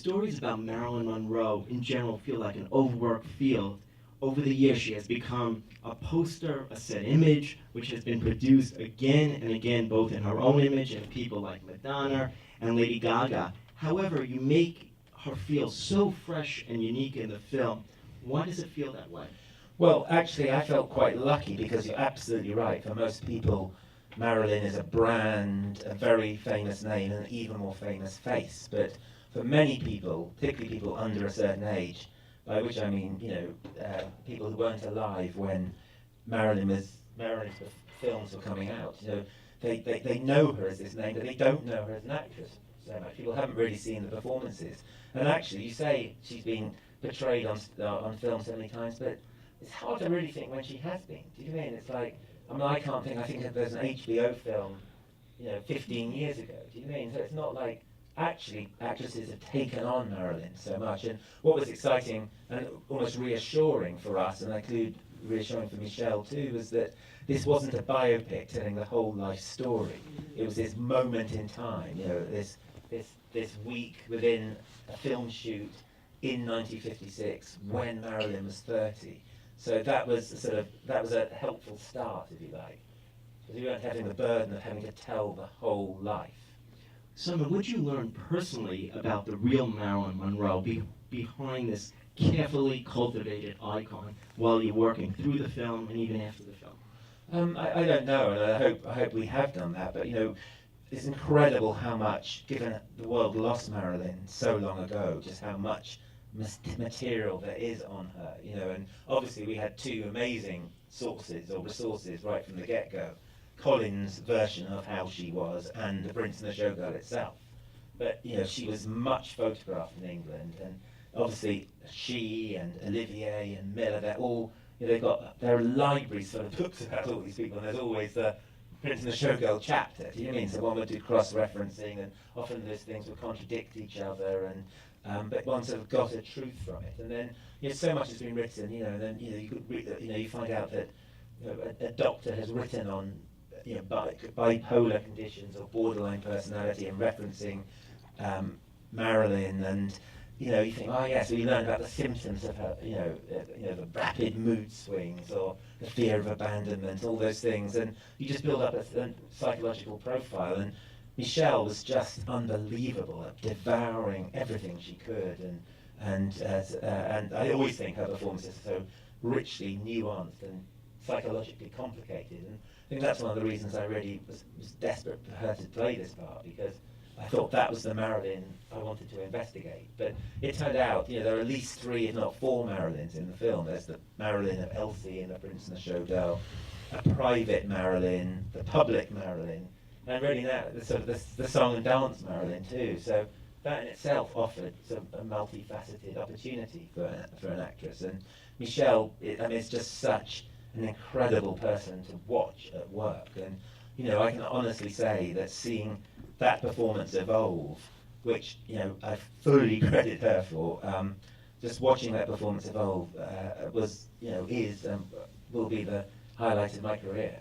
stories about Marilyn Monroe in general feel like an overworked field. Over the years, she has become a poster, a set image, which has been produced again and again, both in her own image and people like Madonna and Lady Gaga. However, you make her feel so fresh and unique in the film. Why does it feel that way? Well, actually, I felt quite lucky because you're absolutely right. For most people, Marilyn is a brand, a very famous name, and an even more famous face. But for many people, particularly people under a certain age, by which I mean, people who weren't alive when Marilyn's films were coming out, they know her as this name, but they don't know her as an actress so much. People haven't really seen the performances. And actually, you say she's been portrayed on film so many times, but it's hard to really think when she has been. Do you mean? It's like, I can't think, I think that there's an HBO film, 15 years ago. Do you mean? So it's not like, actually, actresses have taken on Marilyn so much. And what was exciting and almost reassuring for us, and I include reassuring for Michelle too, was that this wasn't a biopic telling the whole life story. It was this moment in time, this week within a film shoot in 1956 when Marilyn was 30. So that was a helpful start, if you like, because we weren't having the burden of having to tell the whole life. Simon, what did you learn personally about the real Marilyn Monroe behind this carefully cultivated icon while you're working through the film and even after the film? I don't know, and I hope we have done that. But it's incredible how much, given the world lost Marilyn so long ago, just how much material there is on her. And obviously we had two amazing sources or resources right from the get-go. Colin's version of how she was and The Prince and the Showgirl itself. But she was much photographed in England, and obviously she and Olivier and Miller, they're all, there are libraries full of books about all these people, and there's always the Prince and the Showgirl chapter. Do you know what I mean? So one would do cross-referencing, and often those things would contradict each other, and but one sort of got a truth from it. And then so much has been written, and then you could you find out that a doctor has written on bipolar conditions or borderline personality and referencing Marilyn, and you think, oh yes, we learn about the symptoms of her, the rapid mood swings or the fear of abandonment, all those things, and you just build up a psychological profile. And Michelle was just unbelievable at devouring everything she could, and I always think her performances are so richly nuanced and psychologically complicated, and I think that's one of the reasons I really was desperate for her to play this part, because I thought that was the Marilyn I wanted to investigate. But it turned out, there are at least 3, if not 4 Marilyns in the film. There's the Marilyn of Elsie in The Prince and the Showgirl, a private Marilyn, the public Marilyn, and really now the song and dance Marilyn too. So that in itself offered a multifaceted opportunity for an actress. And Michelle, it's just such an incredible person to watch at work. And I can honestly say that seeing that performance evolve, which I fully credit her for, just watching that performance evolve was is will be the highlight of my career.